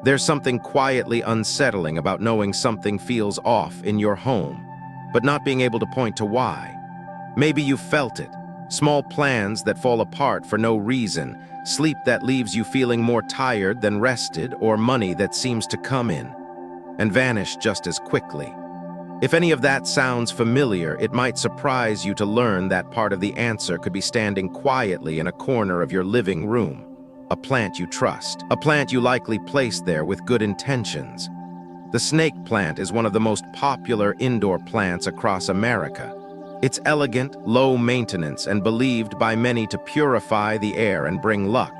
There's something quietly unsettling about knowing something feels off in your home, but not being able to point to why. Maybe you felt it. Small plans that fall apart for no reason, sleep that leaves you feeling more tired than rested, or money that seems to come in and vanish just as quickly. If any of that sounds familiar, it might surprise you to learn that part of the answer could be standing quietly in a corner of your living room. A plant you trust, a plant you likely placed there with good intentions. The snake plant is one of the most popular indoor plants across America. It's elegant, low maintenance, and believed by many to purify the air and bring luck.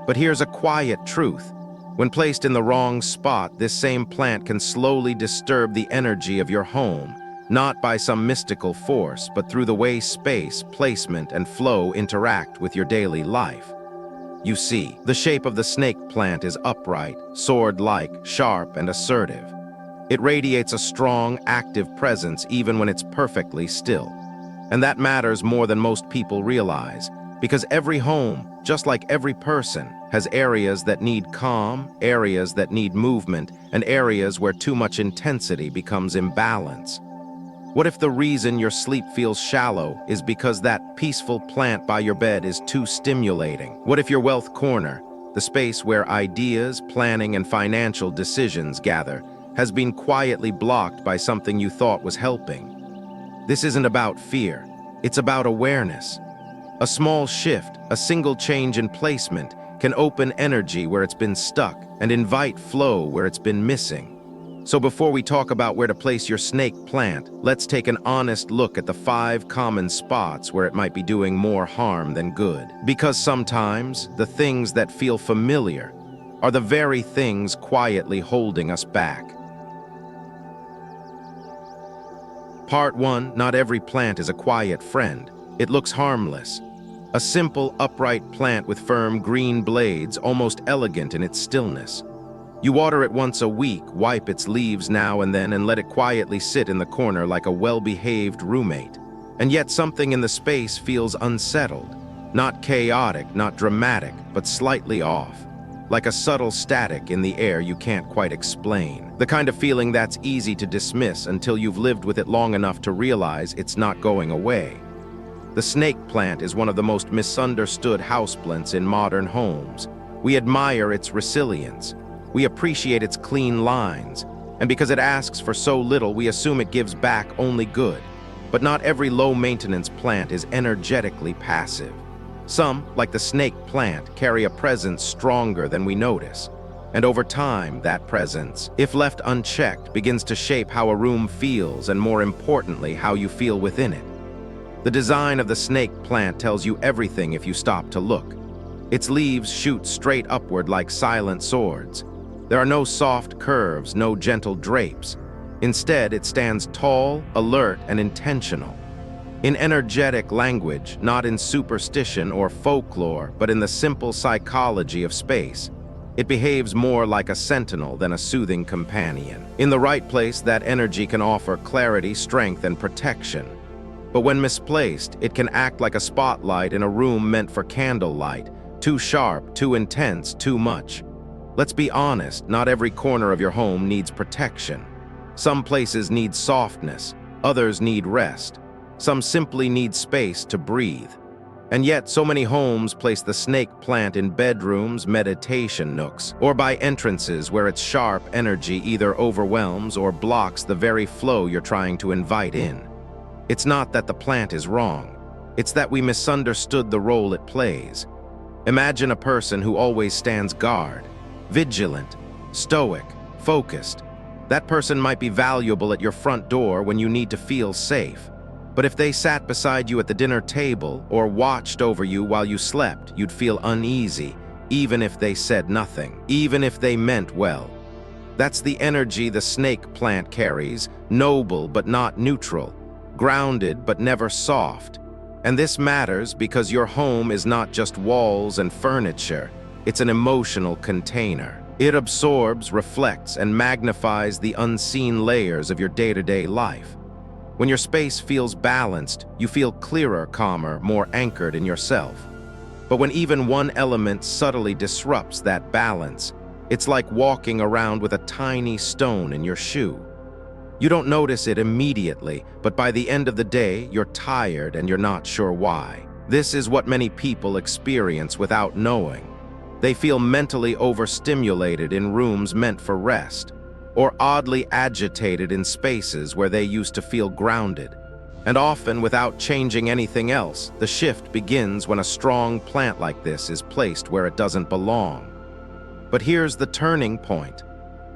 But here's a quiet truth. When placed in the wrong spot, this same plant can slowly disturb the energy of your home, not by some mystical force, but through the way space, placement, and flow interact with your daily life. You see, the shape of the snake plant is upright, sword-like, sharp, and assertive. It radiates a strong, active presence even when it's perfectly still. And that matters more than most people realize, because every home, just like every person, has areas that need calm, areas that need movement, and areas where too much intensity becomes imbalance. What if the reason your sleep feels shallow is because that peaceful plant by your bed is too stimulating? What if your wealth corner, the space where ideas, planning, and financial decisions gather, has been quietly blocked by something you thought was helping? This isn't about fear, it's about awareness. A small shift, a single change in placement, can open energy where it's been stuck and invite flow where it's been missing. So before we talk about where to place your snake plant, let's take an honest look at the 5 common spots where it might be doing more harm than good. Because sometimes the things that feel familiar are the very things quietly holding us back. Part 1, not every plant is a quiet friend. It looks harmless. A simple, upright plant with firm green blades, almost elegant in its stillness. You water it once a week, wipe its leaves now and then, and let it quietly sit in the corner like a well-behaved roommate. And yet something in the space feels unsettled. Not chaotic, not dramatic, but slightly off. Like a subtle static in the air you can't quite explain. The kind of feeling that's easy to dismiss until you've lived with it long enough to realize it's not going away. The snake plant is one of the most misunderstood houseplants in modern homes. We admire its resilience. We appreciate its clean lines. And because it asks for so little, we assume it gives back only good. But not every low-maintenance plant is energetically passive. Some, like the snake plant, carry a presence stronger than we notice. And over time, that presence, if left unchecked, begins to shape how a room feels and, more importantly, how you feel within it. The design of the snake plant tells you everything if you stop to look. Its leaves shoot straight upward like silent swords. There are no soft curves, no gentle drapes. Instead, it stands tall, alert, and intentional. In energetic language, not in superstition or folklore, but in the simple psychology of space, it behaves more like a sentinel than a soothing companion. In the right place, that energy can offer clarity, strength, and protection. But when misplaced, it can act like a spotlight in a room meant for candlelight, too sharp, too intense, too much. Let's be honest, not every corner of your home needs protection. Some places need softness, others need rest. Some simply need space to breathe. And yet, so many homes place the snake plant in bedrooms, meditation nooks, or by entrances where its sharp energy either overwhelms or blocks the very flow you're trying to invite in. It's not that the plant is wrong. It's that we misunderstood the role it plays. Imagine a person who always stands guard, vigilant, stoic, focused. That person might be valuable at your front door when you need to feel safe. But if they sat beside you at the dinner table or watched over you while you slept, you'd feel uneasy, even if they said nothing, even if they meant well. That's the energy the snake plant carries, noble but not neutral, grounded but never soft. And this matters because your home is not just walls and furniture, it's an emotional container. It absorbs, reflects, and magnifies the unseen layers of your day-to-day life. When your space feels balanced, you feel clearer, calmer, more anchored in yourself. But when even one element subtly disrupts that balance, It's like walking around with a tiny stone in your shoe. You don't notice it immediately, but by the end of the day, you're tired and you're not sure why. This is what many people experience without knowing. They feel mentally overstimulated in rooms meant for rest, or oddly agitated in spaces where they used to feel grounded. And often, without changing anything else, the shift begins when a strong plant like this is placed where it doesn't belong. But here's the turning point.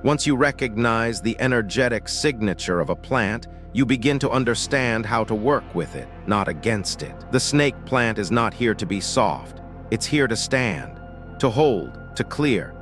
Once you recognize the energetic signature of a plant, you begin to understand how to work with it, not against it. The snake plant is not here to be soft. It's here to stand, to hold, to clear.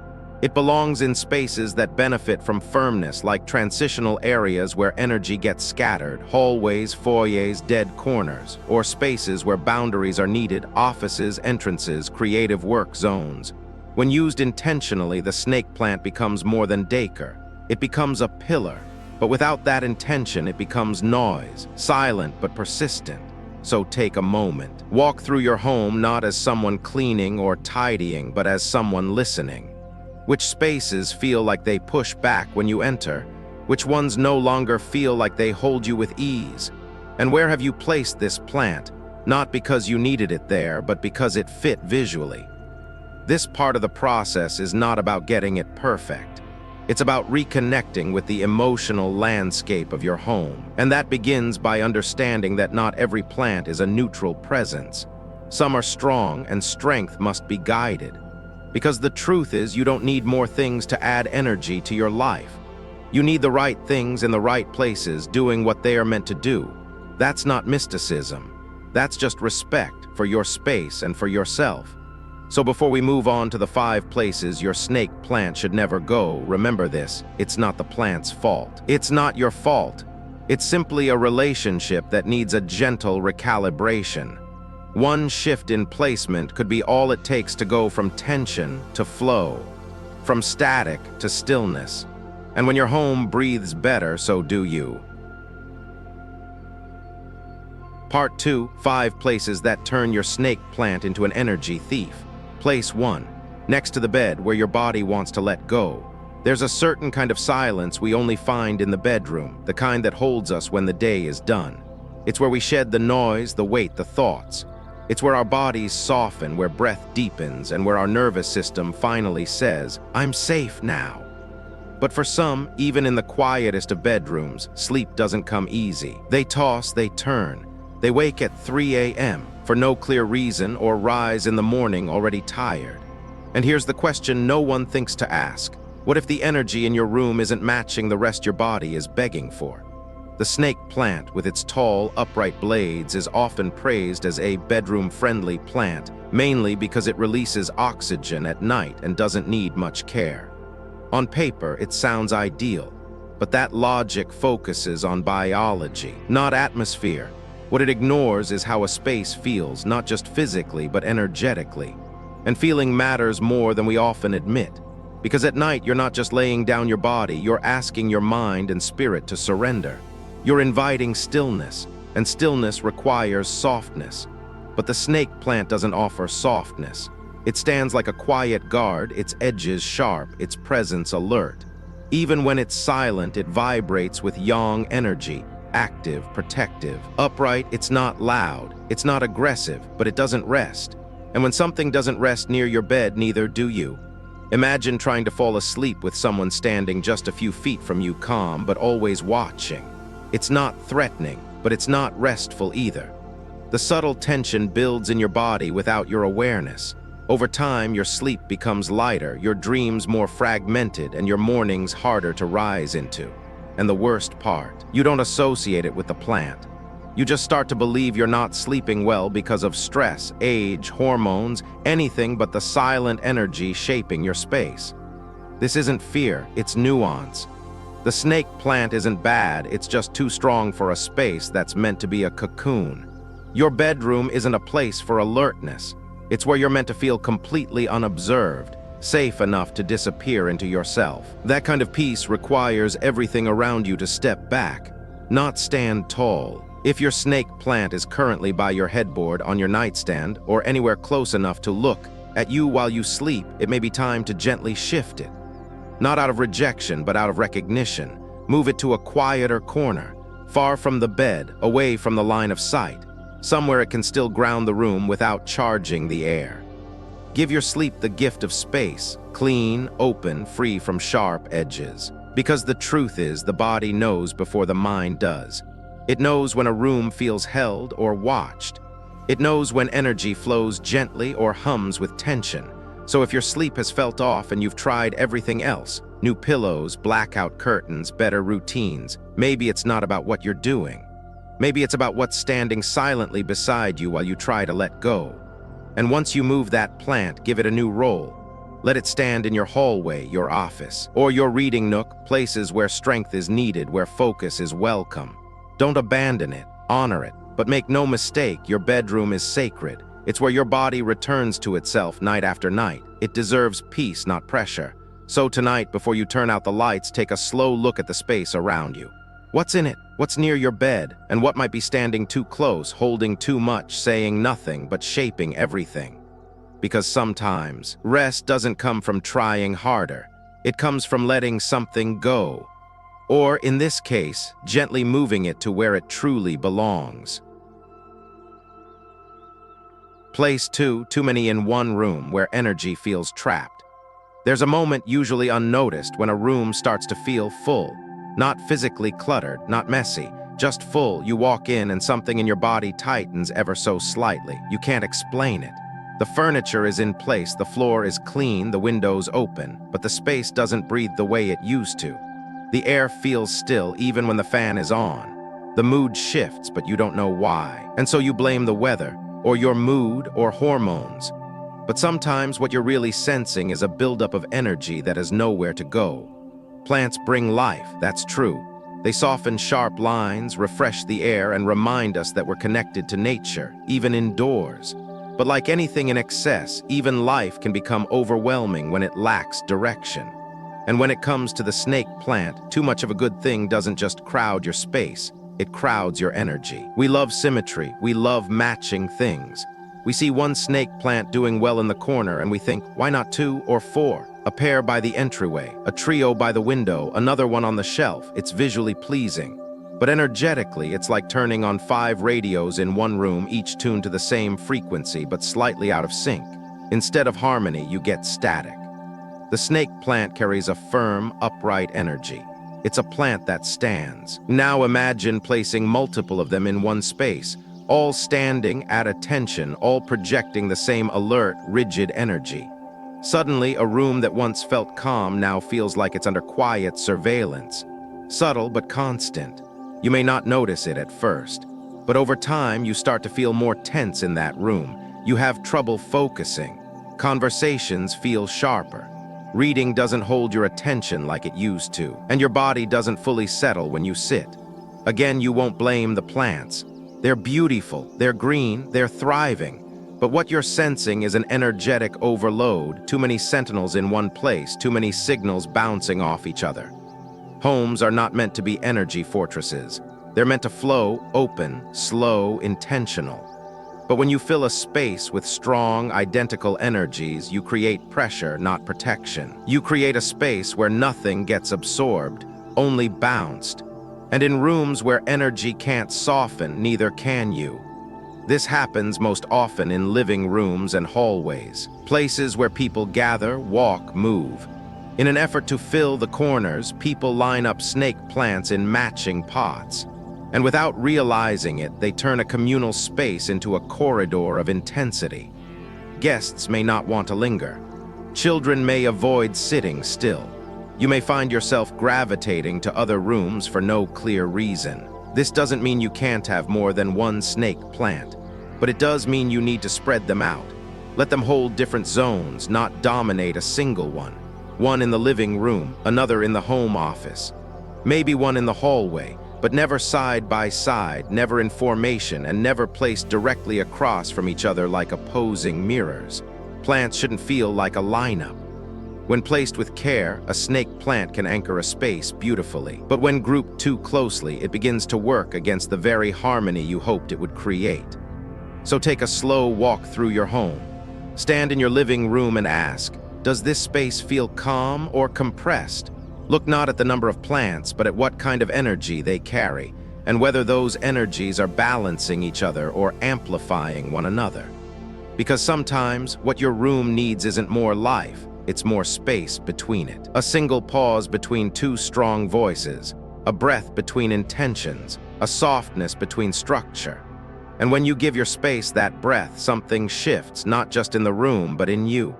It belongs in spaces that benefit from firmness, like transitional areas where energy gets scattered, hallways, foyers, dead corners, or spaces where boundaries are needed, offices, entrances, creative work zones. When used intentionally, the snake plant becomes more than decor. It becomes a pillar. But without that intention, it becomes noise, silent but persistent. So take a moment. Walk through your home not as someone cleaning or tidying, but as someone listening. Which spaces feel like they push back when you enter? Which ones no longer feel like they hold you with ease? And where have you placed this plant? Not because you needed it there, but because it fit visually. This part of the process is not about getting it perfect. It's about reconnecting with the emotional landscape of your home. And that begins by understanding that not every plant is a neutral presence. Some are strong, and strength must be guided. Because the truth is, you don't need more things to add energy to your life. You need the right things in the right places, doing what they are meant to do. That's not mysticism. That's just respect for your space and for yourself. So before we move on to the 5 places your snake plant should never go, remember this: it's not the plant's fault. It's not your fault. It's simply a relationship that needs a gentle recalibration. One shift in placement could be all it takes to go from tension to flow, from static to stillness. And when your home breathes better, so do you. Part 2, 5 places that turn your snake plant into an energy thief. Place 1, next to the bed where your body wants to let go. There's a certain kind of silence we only find in the bedroom, the kind that holds us when the day is done. It's where we shed the noise, the weight, the thoughts. It's where our bodies soften, where breath deepens, and where our nervous system finally says, "I'm safe now." But for some, even in the quietest of bedrooms, sleep doesn't come easy. They toss, they turn. They wake at 3 a.m. for no clear reason, or rise in the morning already tired. And here's the question no one thinks to ask. What if the energy in your room isn't matching the rest your body is begging for? The snake plant, with its tall, upright blades, is often praised as a bedroom-friendly plant, mainly because it releases oxygen at night and doesn't need much care. On paper, it sounds ideal, but that logic focuses on biology, not atmosphere. What it ignores is how a space feels, not just physically, but energetically. And feeling matters more than we often admit. Because at night, you're not just laying down your body, you're asking your mind and spirit to surrender. You're inviting stillness, and stillness requires softness. But the snake plant doesn't offer softness. It stands like a quiet guard, its edges sharp, its presence alert. Even when it's silent, it vibrates with yang energy, active, protective. Upright, it's not loud, it's not aggressive, but it doesn't rest. And when something doesn't rest near your bed, neither do you. Imagine trying to fall asleep with someone standing just a few feet from you, calm, but always watching. It's not threatening, but it's not restful either. The subtle tension builds in your body without your awareness. Over time, your sleep becomes lighter, your dreams more fragmented, and your mornings harder to rise into. And the worst part, you don't associate it with the plant. You just start to believe you're not sleeping well because of stress, age, hormones, anything but the silent energy shaping your space. This isn't fear, it's nuance. The snake plant isn't bad, it's just too strong for a space that's meant to be a cocoon. Your bedroom isn't a place for alertness. It's where you're meant to feel completely unobserved, safe enough to disappear into yourself. That kind of peace requires everything around you to step back, not stand tall. If your snake plant is currently by your headboard, on your nightstand, or anywhere close enough to look at you while you sleep, it may be time to gently shift it. Not out of rejection, but out of recognition. Move it to a quieter corner, far from the bed, away from the line of sight, somewhere it can still ground the room without charging the air. Give your sleep the gift of space, clean, open, free from sharp edges. Because the truth is, the body knows before the mind does. It knows when a room feels held or watched. It knows when energy flows gently or hums with tension. So if your sleep has felt off and you've tried everything else, new pillows, blackout curtains, better routines, maybe it's not about what you're doing. Maybe it's about what's standing silently beside you while you try to let go. And once you move that plant, give it a new role. Let it stand in your hallway, your office, or your reading nook, places where strength is needed, where focus is welcome. Don't abandon it, honor it. But make no mistake, your bedroom is sacred. It's where your body returns to itself night after night. It deserves peace, not pressure. So tonight, before you turn out the lights, take a slow look at the space around you. What's in it? What's near your bed? And what might be standing too close, holding too much, saying nothing, but shaping everything? Because sometimes, rest doesn't come from trying harder. It comes from letting something go. Or, in this case, gently moving it to where it truly belongs. Place 2, too many in one room, where energy feels trapped. There's a moment, usually unnoticed, when a room starts to feel full. Not physically cluttered, not messy, just full. You walk in and something in your body tightens ever so slightly. You can't explain it. The furniture is in place, the floor is clean, the windows open, but the space doesn't breathe the way it used to. The air feels still even when the fan is on. The mood shifts, but you don't know why. And so you blame the weather, or your mood, or hormones. But sometimes what you're really sensing is a buildup of energy that has nowhere to go. Plants bring life, that's true. They soften sharp lines, refresh the air, and remind us that we're connected to nature, even indoors. But like anything in excess, even life can become overwhelming when it lacks direction. And when it comes to the snake plant, too much of a good thing doesn't just crowd your space, it crowds your energy. We love symmetry, we love matching things. We see one snake plant doing well in the corner and we think, why not 2 or 4? A pair by the entryway, a trio by the window, another one on the shelf. It's visually pleasing. But energetically, it's like turning on 5 radios in one room, each tuned to the same frequency but slightly out of sync. Instead of harmony, you get static. The snake plant carries a firm, upright energy. It's a plant that stands. Now imagine placing multiple of them in one space, all standing at attention, all projecting the same alert, rigid energy. Suddenly, a room that once felt calm now feels like it's under quiet surveillance. Subtle but constant. You may not notice it at first, but over time you start to feel more tense in that room. You have trouble focusing. Conversations feel sharper. Reading doesn't hold your attention like it used to, and your body doesn't fully settle when you sit. Again, you won't blame the plants. They're beautiful, they're green, they're thriving. But what you're sensing is an energetic overload, too many sentinels in one place, too many signals bouncing off each other. Homes are not meant to be energy fortresses. They're meant to flow, open, slow, intentional. But when you fill a space with strong, identical energies, you create pressure, not protection. You create a space where nothing gets absorbed, only bounced. And in rooms where energy can't soften, neither can you. This happens most often in living rooms and hallways, places where people gather, walk, move. In an effort to fill the corners, people line up snake plants in matching pots. And without realizing it, they turn a communal space into a corridor of intensity. Guests may not want to linger. Children may avoid sitting still. You may find yourself gravitating to other rooms for no clear reason. This doesn't mean you can't have more than one snake plant, but it does mean you need to spread them out. Let them hold different zones, not dominate a single one. One in the living room, another in the home office. Maybe one in the hallway, but never side by side, never in formation, and never placed directly across from each other like opposing mirrors. Plants shouldn't feel like a lineup. When placed with care, a snake plant can anchor a space beautifully. But when grouped too closely, it begins to work against the very harmony you hoped it would create. So take a slow walk through your home. Stand in your living room and ask, Does this space feel calm or compressed? Look not at the number of plants, but at what kind of energy they carry, and whether those energies are balancing each other or amplifying one another. Because sometimes what your room needs isn't more life, it's more space between it. A single pause between two strong voices, a breath between intentions, a softness between structure. And when you give your space that breath, something shifts, not just in the room, but in you.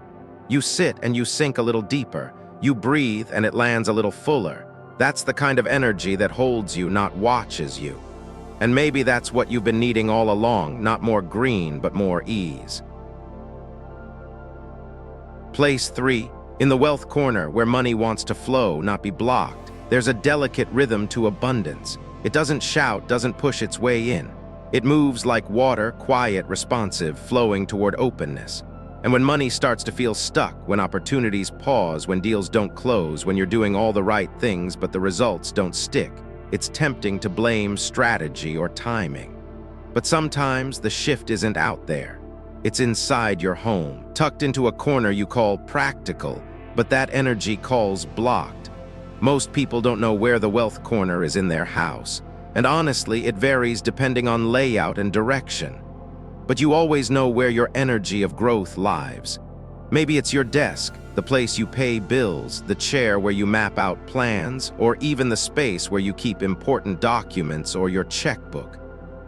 You sit and you sink a little deeper. You breathe and it lands a little fuller. That's the kind of energy that holds you, not watches you. And maybe that's what you've been needing all along, not more green, but more ease. Place 3. In the wealth corner, where money wants to flow, not be blocked, there's a delicate rhythm to abundance. It doesn't shout, doesn't push its way in. It moves like water, quiet, responsive, flowing toward openness. And when money starts to feel stuck, when opportunities pause, when deals don't close, when you're doing all the right things but the results don't stick, it's tempting to blame strategy or timing. But sometimes the shift isn't out there. It's inside your home, tucked into a corner you call practical, but that energy calls blocked. Most people don't know where the wealth corner is in their house, and honestly, it varies depending on layout and direction. But you always know where your energy of growth lives. Maybe it's your desk, the place you pay bills, the chair where you map out plans, or even the space where you keep important documents or your checkbook.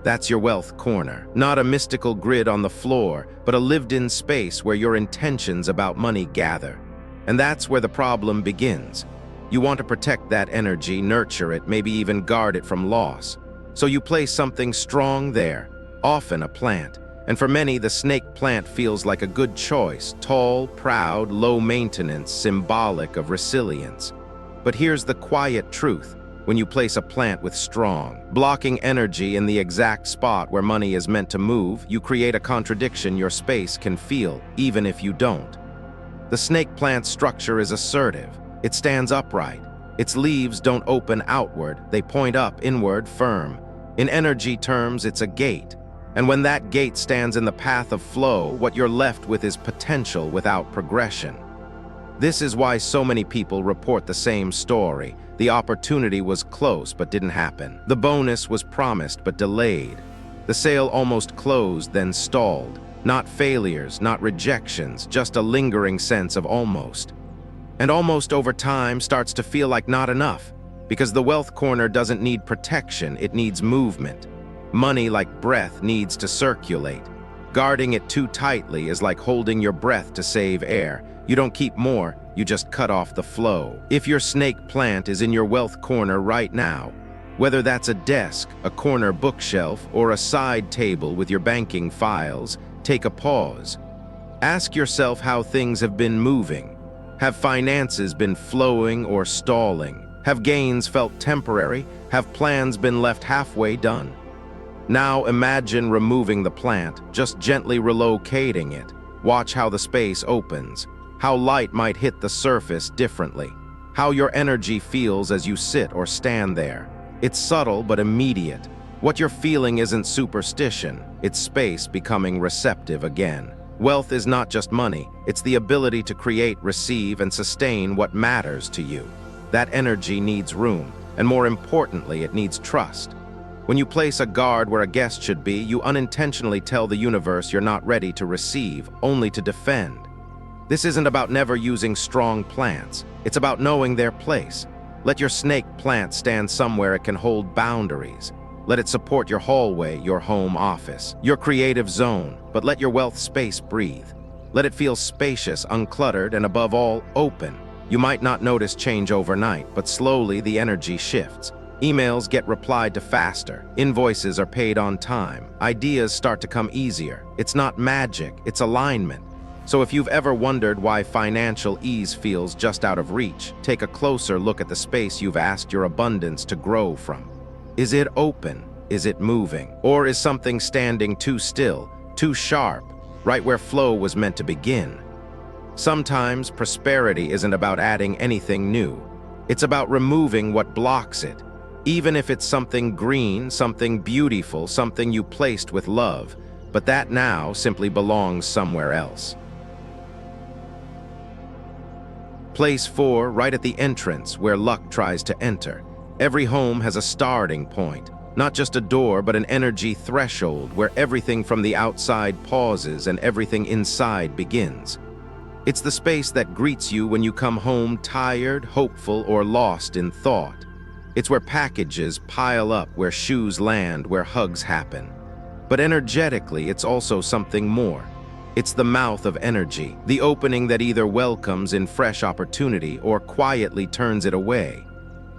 That's your wealth corner. Not a mystical grid on the floor, but a lived-in space where your intentions about money gather. And that's where the problem begins. You want to protect that energy, nurture it, maybe even guard it from loss. So you place something strong there, often a plant. And for many, the snake plant feels like a good choice, tall, proud, low maintenance, symbolic of resilience. But here's the quiet truth. When you place a plant with strong, blocking energy in the exact spot where money is meant to move, you create a contradiction your space can feel, even if you don't. The snake plant's structure is assertive. It stands upright. Its leaves don't open outward, they point up, inward, firm. In energy terms, it's a gate. And when that gate stands in the path of flow, what you're left with is potential without progression. This is why so many people report the same story. The opportunity was close but didn't happen. The bonus was promised but delayed. The sale almost closed, then stalled. Not failures, not rejections, just a lingering sense of almost. And almost over time starts to feel like not enough, because the wealth corner doesn't need protection, it needs movement. Money, like breath, needs to circulate. Guarding it too tightly is like holding your breath to save air. You don't keep more, you just cut off the flow. If your snake plant is in your wealth corner right now, whether that's a desk, a corner bookshelf, or a side table with your banking files, take a pause. Ask yourself how things have been moving. Have finances been flowing or stalling? Have gains felt temporary? Have plans been left halfway done? Now imagine removing the plant, just gently relocating it. Watch how the space opens, how light might hit the surface differently, how your energy feels as you sit or stand there. It's subtle but immediate. What you're feeling isn't superstition, it's space becoming receptive again. Wealth is not just money, it's the ability to create, receive, and sustain what matters to you. That energy needs room, and more importantly, it needs trust. When you place a guard where a guest should be, you unintentionally tell the universe you're not ready to receive, only to defend. This isn't about never using strong plants. It's about knowing their place. Let your snake plant stand somewhere it can hold boundaries. Let it support your hallway, your home office, your creative zone, but let your wealth space breathe. Let it feel spacious, uncluttered, and above all, open. You might not notice change overnight, but slowly the energy shifts. Emails get replied to faster, invoices are paid on time, ideas start to come easier. It's not magic, it's alignment. So if you've ever wondered why financial ease feels just out of reach, take a closer look at the space you've asked your abundance to grow from. Is it open? Is it moving? Or is something standing too still, too sharp, right where flow was meant to begin? Sometimes prosperity isn't about adding anything new. It's about removing what blocks it. Even if it's something green, something beautiful, something you placed with love, but that now simply belongs somewhere else. Place 4, right at the entrance where luck tries to enter. Every home has a starting point, not just a door, but an energy threshold where everything from the outside pauses and everything inside begins. It's the space that greets you when you come home tired, hopeful, or lost in thought. It's where packages pile up, where shoes land, where hugs happen. But energetically, it's also something more. It's the mouth of energy, the opening that either welcomes in fresh opportunity or quietly turns it away.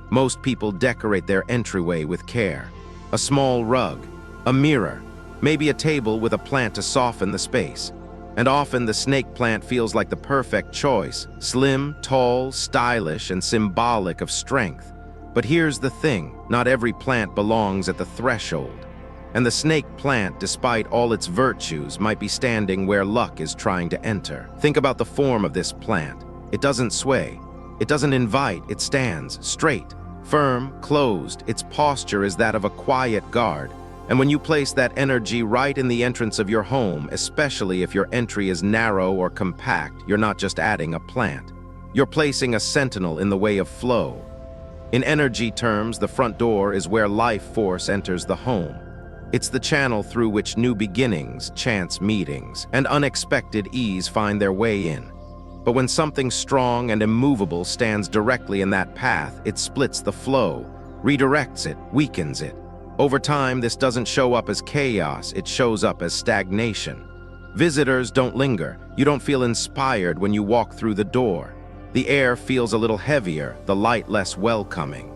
Most people decorate their entryway with care. A small rug, a mirror, maybe a table with a plant to soften the space. And often the snake plant feels like the perfect choice, slim, tall, stylish, and symbolic of strength. But here's the thing, not every plant belongs at the threshold. And the snake plant, despite all its virtues, might be standing where luck is trying to enter. Think about the form of this plant. It doesn't sway. It doesn't invite. It stands straight, firm, closed. Its posture is that of a quiet guard. And when you place that energy right in the entrance of your home, especially if your entry is narrow or compact, you're not just adding a plant. You're placing a sentinel in the way of flow. In energy terms, the front door is where life force enters the home. It's the channel through which new beginnings, chance meetings, and unexpected ease find their way in. But when something strong and immovable stands directly in that path, it splits the flow, redirects it, weakens it. Over time, this doesn't show up as chaos, it shows up as stagnation. Visitors don't linger. You don't feel inspired when you walk through the door. The air feels a little heavier, the light less welcoming.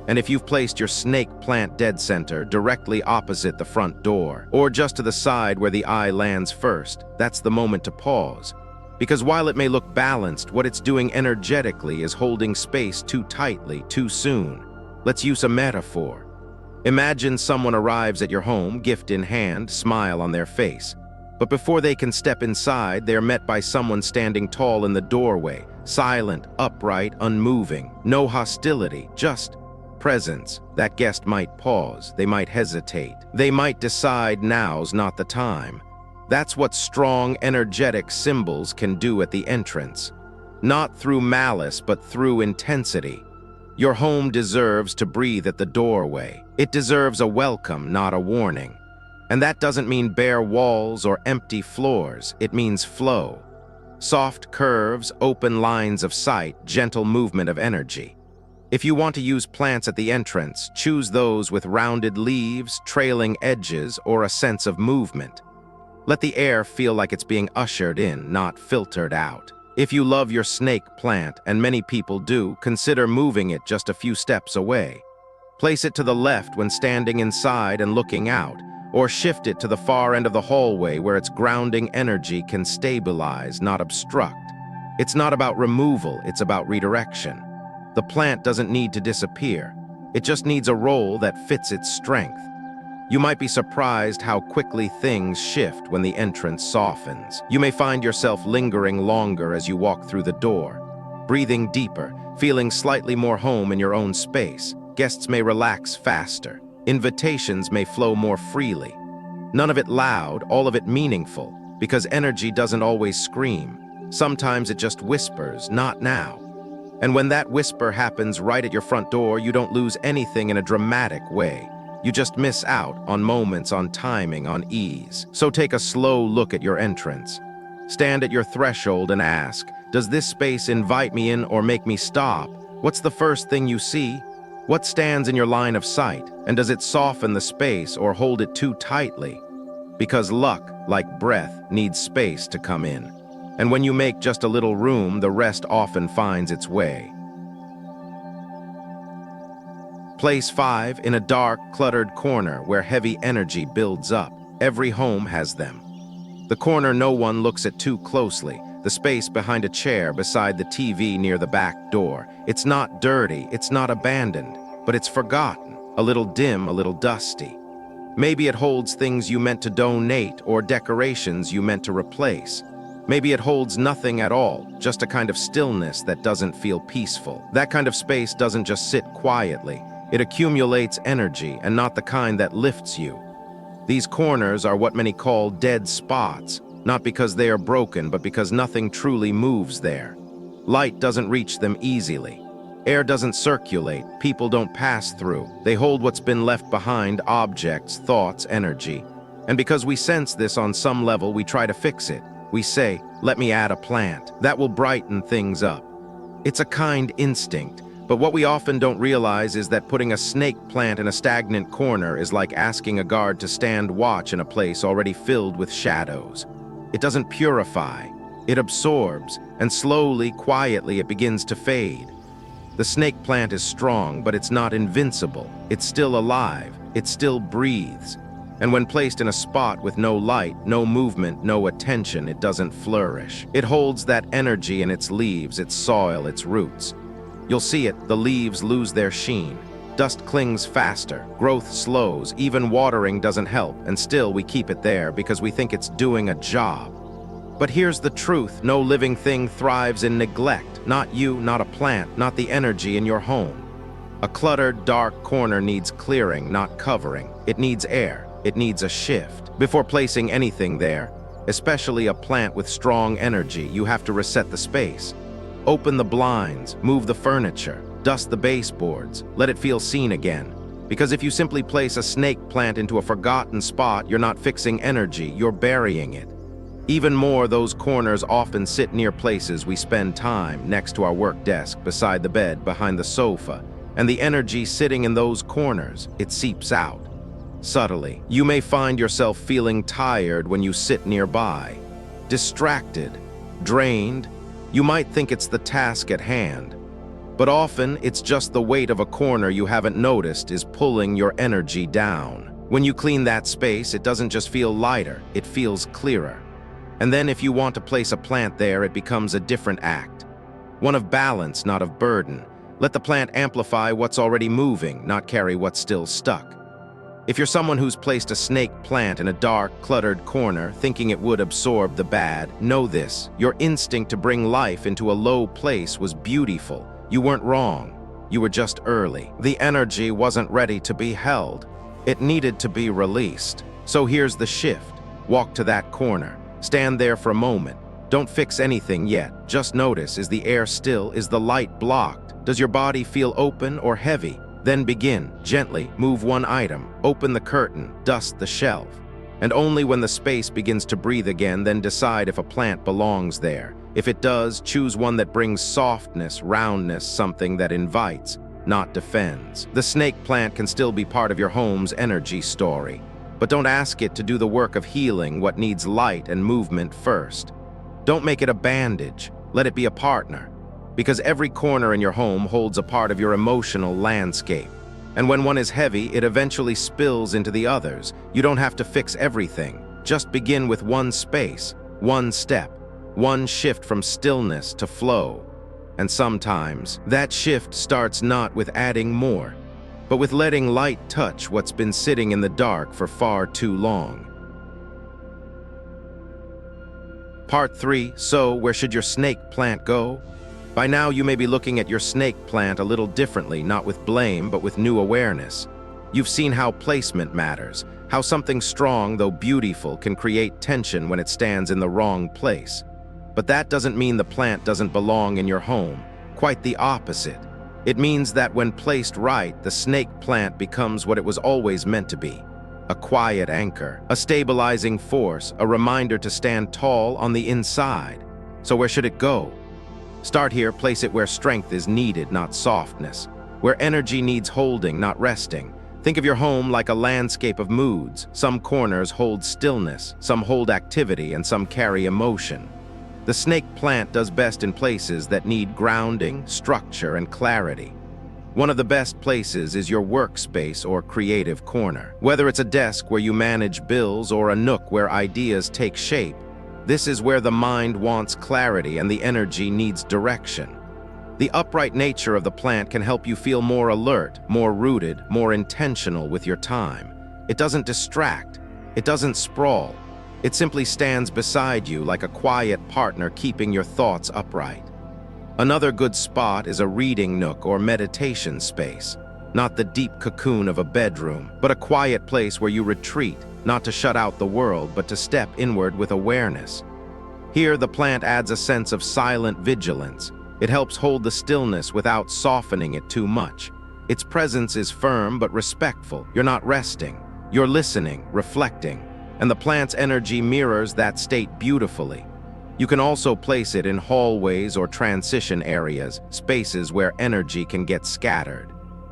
And if you've placed your snake plant dead center directly opposite the front door, or just to the side where the eye lands first, that's the moment to pause. Because while it may look balanced, what it's doing energetically is holding space too tightly, too soon. Let's use a metaphor. Imagine someone arrives at your home, gift in hand, smile on their face. But before they can step inside, they're met by someone standing tall in the doorway, silent, upright, unmoving. No hostility, just presence. That guest might pause, they might hesitate. They might decide now's not the time. That's what strong, energetic symbols can do at the entrance. Not through malice, but through intensity. Your home deserves to breathe at the doorway. It deserves a welcome, not a warning. And that doesn't mean bare walls or empty floors. It means flow. Soft curves, open lines of sight, gentle movement of energy. If you want to use plants at the entrance, choose those with rounded leaves, trailing edges, or a sense of movement. Let the air feel like it's being ushered in, not filtered out. If you love your snake plant, and many people do, consider moving it just a few steps away. Place it to the left when standing inside and looking out, or shift it to the far end of the hallway where its grounding energy can stabilize, not obstruct. It's not about removal, it's about redirection. The plant doesn't need to disappear. It just needs a role that fits its strength. You might be surprised how quickly things shift when the entrance softens. You may find yourself lingering longer as you walk through the door, breathing deeper, feeling slightly more home in your own space. Guests may relax faster. Invitations may flow more freely. None of it loud, all of it meaningful, because energy doesn't always scream. Sometimes it just whispers, not now. And when that whisper happens right at your front door, you don't lose anything in a dramatic way. You just miss out on moments, on timing, on ease. So take a slow look at your entrance. Stand at your threshold and ask, does this space invite me in or make me stop? What's the first thing you see? What stands in your line of sight? And does it soften the space or hold it too tightly? Because luck, like breath, needs space to come in. And when you make just a little room, the rest often finds its way. Place 5 in a dark, cluttered corner where heavy energy builds up. Every home has them. The corner no one looks at too closely, the space behind a chair beside the TV near the back door. It's not dirty, it's not abandoned, but it's forgotten, a little dim, a little dusty. Maybe it holds things you meant to donate or decorations you meant to replace. Maybe it holds nothing at all, just a kind of stillness that doesn't feel peaceful. That kind of space doesn't just sit quietly. It accumulates energy, and not the kind that lifts you. These corners are what many call dead spots, not because they are broken, but because nothing truly moves there. Light doesn't reach them easily. Air doesn't circulate, people don't pass through. They hold what's been left behind, objects, thoughts, energy. And because we sense this on some level, we try to fix it. We say, let me add a plant. That will brighten things up. It's a kind instinct, but what we often don't realize is that putting a snake plant in a stagnant corner is like asking a guard to stand watch in a place already filled with shadows. It doesn't purify, it absorbs, and slowly, quietly, it begins to fade. The snake plant is strong, but it's not invincible. It's still alive, it still breathes. And when placed in a spot with no light, no movement, no attention, it doesn't flourish. It holds that energy in its leaves, its soil, its roots. You'll see it, the leaves lose their sheen. Dust clings faster, growth slows, even watering doesn't help, and still we keep it there because we think it's doing a job. But here's the truth, no living thing thrives in neglect. Not you, not a plant, not the energy in your home. A cluttered, dark corner needs clearing, not covering. It needs air. It needs a shift. Before placing anything there, especially a plant with strong energy, you have to reset the space. Open the blinds, move the furniture, dust the baseboards, let it feel seen again. Because if you simply place a snake plant into a forgotten spot, you're not fixing energy, you're burying it. Even more, those corners often sit near places we spend time, next to our work desk, beside the bed, behind the sofa. And the energy sitting in those corners, it seeps out. Subtly, you may find yourself feeling tired when you sit nearby, distracted, drained. You might think it's the task at hand, but often it's just the weight of a corner you haven't noticed is pulling your energy down. When you clean that space, it doesn't just feel lighter, it feels clearer. And then if you want to place a plant there, it becomes a different act. One of balance, not of burden. Let the plant amplify what's already moving, not carry what's still stuck. If you're someone who's placed a snake plant in a dark, cluttered corner, thinking it would absorb the bad, know this. Your instinct to bring life into a low place was beautiful. You weren't wrong. You were just early. The energy wasn't ready to be held. It needed to be released. So here's the shift. Walk to that corner. Stand there for a moment. Don't fix anything yet. Just notice, is the air still? Is the light blocked? Does your body feel open or heavy? Then begin, gently, move one item, open the curtain, dust the shelf. And only when the space begins to breathe again, then decide if a plant belongs there. If it does, choose one that brings softness, roundness, something that invites, not defends. The snake plant can still be part of your home's energy story, but don't ask it to do the work of healing what needs light and movement first. Don't make it a bandage, let it be a partner. Because every corner in your home holds a part of your emotional landscape. And when one is heavy, it eventually spills into the others. You don't have to fix everything. Just begin with one space, one step, one shift from stillness to flow. And sometimes, that shift starts not with adding more, but with letting light touch what's been sitting in the dark for far too long. Part 3, so where should your snake plant go? By now you may be looking at your snake plant a little differently, not with blame, but with new awareness. You've seen how placement matters, how something strong, though beautiful, can create tension when it stands in the wrong place. But that doesn't mean the plant doesn't belong in your home. Quite the opposite. It means that when placed right, the snake plant becomes what it was always meant to be. A quiet anchor, a stabilizing force, a reminder to stand tall on the inside. So where should it go? Start here, place it where strength is needed, not softness. Where energy needs holding, not resting. Think of your home like a landscape of moods. Some corners hold stillness, some hold activity, and some carry emotion. The snake plant does best in places that need grounding, structure, and clarity. One of the best places is your workspace or creative corner. Whether it's a desk where you manage bills or a nook where ideas take shape, this is where the mind wants clarity and the energy needs direction. The upright nature of the plant can help you feel more alert, more rooted, more intentional with your time. It doesn't distract. It doesn't sprawl. It simply stands beside you like a quiet partner keeping your thoughts upright. Another good spot is a reading nook or meditation space. Not the deep cocoon of a bedroom, but a quiet place where you retreat, not to shut out the world, but to step inward with awareness. Here, the plant adds a sense of silent vigilance. It helps hold the stillness without softening it too much. Its presence is firm but respectful. You're not resting. You're listening, reflecting, and the plant's energy mirrors that state beautifully. You can also place it in hallways or transition areas, spaces where energy can get scattered.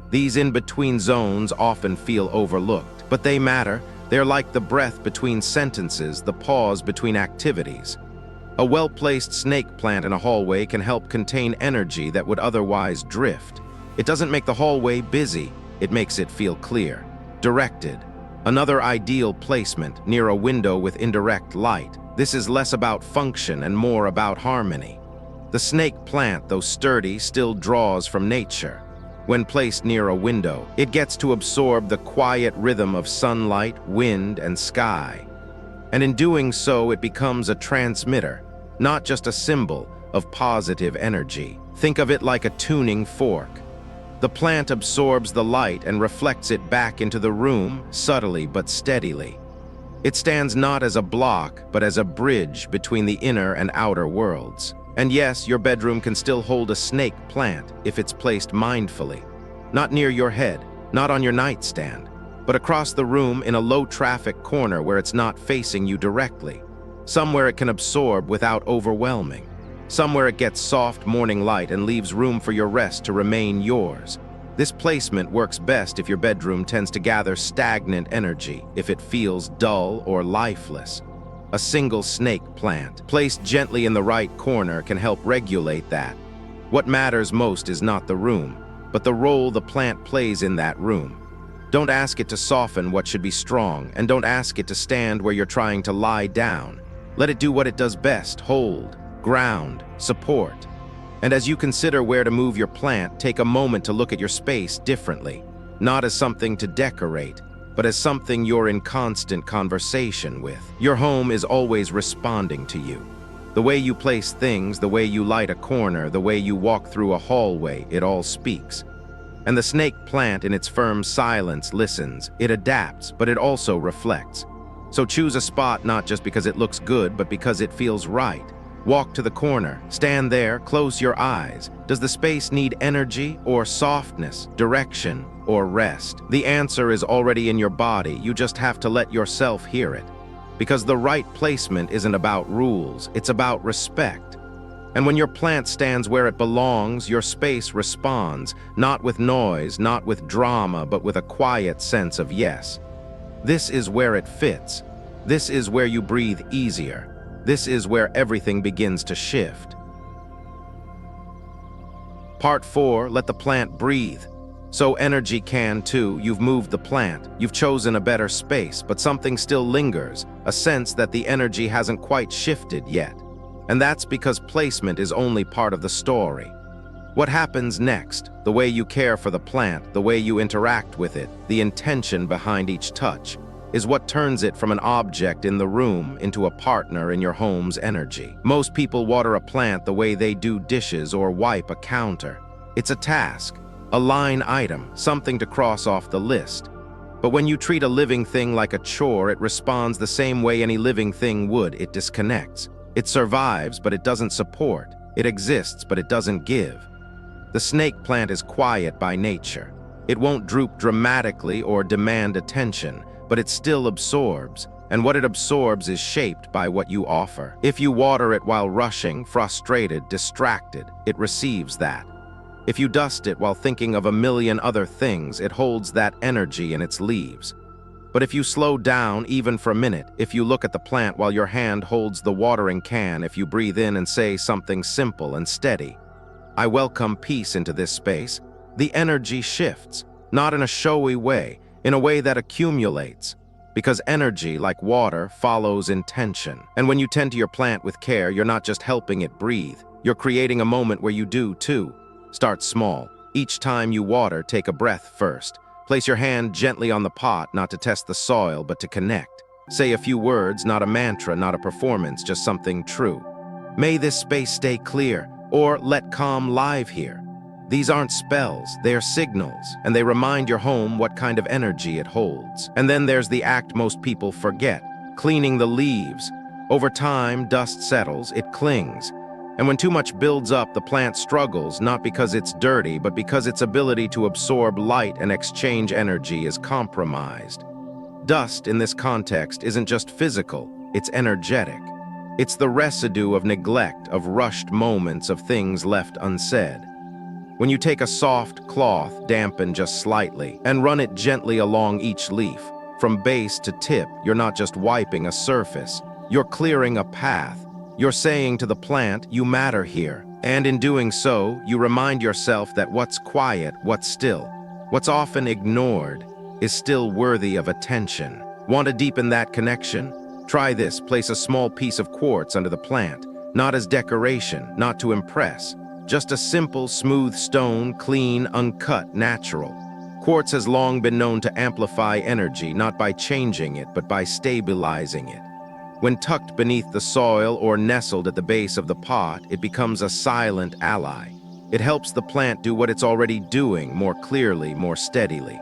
These in-between zones often feel overlooked, but they matter. They're like the breath between sentences, the pause between activities. A well-placed snake plant in a hallway can help contain energy that would otherwise drift. It doesn't make the hallway busy, it makes it feel clear, directed. Another ideal placement, near a window with indirect light. This is less about function and more about harmony. The snake plant, though sturdy, still draws from nature. When placed near a window, it gets to absorb the quiet rhythm of sunlight, wind, and sky. And in doing so, it becomes a transmitter, not just a symbol of positive energy. Think of it like a tuning fork. The plant absorbs the light and reflects it back into the room, subtly but steadily. It stands not as a block, but as a bridge between the inner and outer worlds. And yes, your bedroom can still hold a snake plant if it's placed mindfully. Not near your head, not on your nightstand, but across the room in a low-traffic corner where it's not facing you directly. Somewhere it can absorb without overwhelming. Somewhere it gets soft morning light and leaves room for your rest to remain yours. This placement works best if your bedroom tends to gather stagnant energy, if it feels dull or lifeless. A single snake plant, placed gently in the right corner, can help regulate that. What matters most is not the room, but the role the plant plays in that room. Don't ask it to soften what should be strong, and don't ask it to stand where you're trying to lie down. Let it do what it does best: hold, ground, support. And as you consider where to move your plant, take a moment to look at your space differently, not as something to decorate, but as something you're in constant conversation with. Your home is always responding to you. The way you place things, the way you light a corner, the way you walk through a hallway, it all speaks. And the snake plant in its firm silence listens. It adapts, but it also reflects. So choose a spot not just because it looks good, but because it feels right. Walk to the corner, stand there, close your eyes. Does the space need energy or softness, direction or rest? The answer is already in your body. You just have to let yourself hear it. Because the right placement isn't about rules, it's about respect. And when your plant stands where it belongs, your space responds, not with noise, not with drama, but with a quiet sense of yes. This is where it fits. This is where you breathe easier. This is where everything begins to shift. Part 4, let the plant breathe. So energy can too. You've moved the plant. You've chosen a better space, but something still lingers, a sense that the energy hasn't quite shifted yet. And that's because placement is only part of the story. What happens next, the way you care for the plant, the way you interact with it, the intention behind each touch, is what turns it from an object in the room into a partner in your home's energy. Most people water a plant the way they do dishes or wipe a counter. It's a task, a line item, something to cross off the list. But when you treat a living thing like a chore, it responds the same way any living thing would. It disconnects. It survives, but it doesn't support. It exists, but it doesn't give. The snake plant is quiet by nature. It won't droop dramatically or demand attention, but it still absorbs, and what it absorbs is shaped by what you offer. If you water it while rushing, frustrated, distracted, it receives that. If you dust it while thinking of a million other things, it holds that energy in its leaves. But if you slow down even for a minute, if you look at the plant while your hand holds the watering can, if you breathe in and say something simple and steady, "I welcome peace into this space," the energy shifts, not in a showy way, in a way that accumulates. Because energy, like water, follows intention. And when you tend to your plant with care, you're not just helping it breathe. You're creating a moment where you do, too. Start small. Each time you water, take a breath first. Place your hand gently on the pot, not to test the soil, but to connect. Say a few words, not a mantra, not a performance, just something true. "May this space stay clear," or "Let calm live here." These aren't spells, they are signals, and they remind your home what kind of energy it holds. And then there's the act most people forget, cleaning the leaves. Over time, dust settles, it clings, And when too much builds up, the plant struggles, not because it's dirty, but because its ability to absorb light and exchange energy is compromised. Dust, in this context, isn't just physical, it's energetic. It's the residue of neglect, of rushed moments, of things left unsaid. When you take a soft cloth, dampened just slightly, and run it gently along each leaf, from base to tip, you're not just wiping a surface, you're clearing a path. You're saying to the plant, you matter here. And in doing so, you remind yourself that what's quiet, what's still, what's often ignored, is still worthy of attention. Want to deepen that connection? Try this. Place a small piece of quartz under the plant, not as decoration, not to impress, just a simple, smooth stone, clean, uncut, natural. Quartz has long been known to amplify energy, not by changing it, but by stabilizing it. When tucked beneath the soil or nestled at the base of the pot, it becomes a silent ally. It helps the plant do what it's already doing more clearly, more steadily.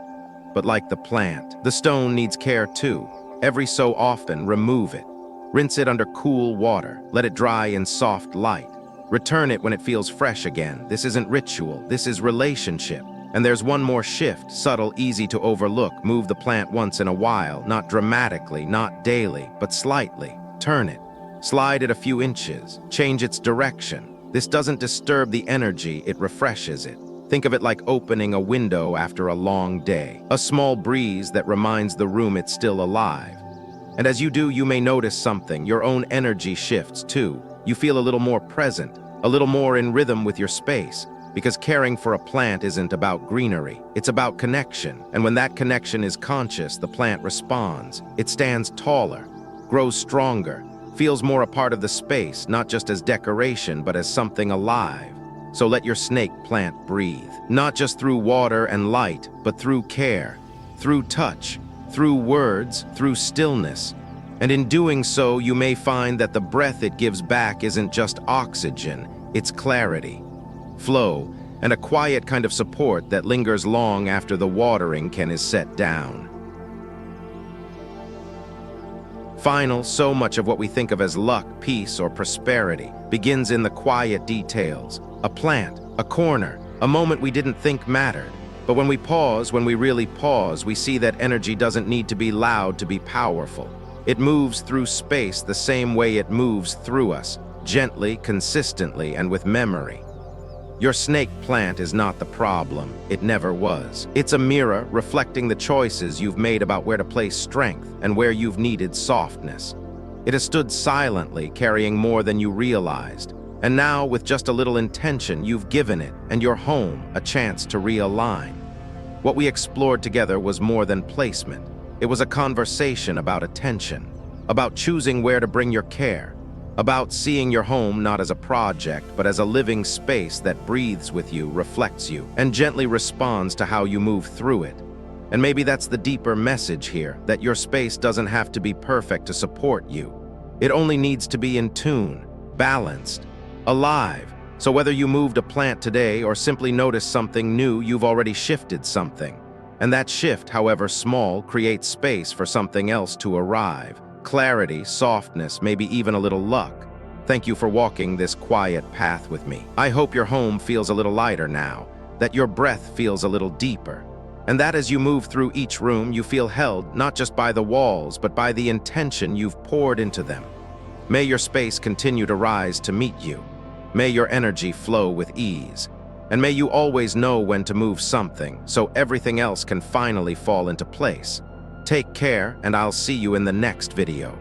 But like the plant, the stone needs care too. Every so often, remove it. Rinse it under cool water. Let it dry in soft light. Return it when it feels fresh again. This isn't ritual, this is relationship. And there's one more shift, subtle, easy to overlook. Move the plant once in a while, not dramatically, not daily, but slightly. Turn it. Slide it a few inches. Change its direction. This doesn't disturb the energy, it refreshes it. Think of it like opening a window after a long day. A small breeze that reminds the room it's still alive. And as you do, you may notice something. Your own energy shifts too. You feel a little more present, a little more in rhythm with your space. Because caring for a plant isn't about greenery, it's about connection. And when that connection is conscious, the plant responds. It stands taller, grows stronger, feels more a part of the space, not just as decoration, but as something alive. So let your snake plant breathe, not just through water and light, but through care, through touch, through words, through stillness. And in doing so, you may find that the breath it gives back isn't just oxygen, it's clarity, flow, and a quiet kind of support that lingers long after the watering can is set down. So much of what we think of as luck, peace, or prosperity begins in the quiet details. A plant, a corner, a moment we didn't think mattered. But when we pause, when we really pause, we see that energy doesn't need to be loud to be powerful. It moves through space the same way it moves through us, gently, consistently, and with memory. Your snake plant is not the problem. It never was. It's a mirror reflecting the choices you've made about where to place strength and where you've needed softness. It has stood silently, carrying more than you realized. And now, with just a little intention, you've given it and your home a chance to realign. What we explored together was more than placement. It was a conversation about attention, about choosing where to bring your care, about seeing your home not as a project, but as a living space that breathes with you, reflects you, and gently responds to how you move through it. And maybe that's the deeper message here, that your space doesn't have to be perfect to support you. It only needs to be in tune, balanced, alive. So whether you moved a plant today or simply noticed something new, you've already shifted something. And that shift, however small, creates space for something else to arrive. Clarity, softness, maybe even a little luck. Thank you for walking this quiet path with me. I hope your home feels a little lighter now, that your breath feels a little deeper, and that as you move through each room, you feel held not just by the walls, but by the intention you've poured into them. May your space continue to rise to meet you. May your energy flow with ease. And may you always know when to move something, so everything else can finally fall into place. Take care, and I'll see you in the next video.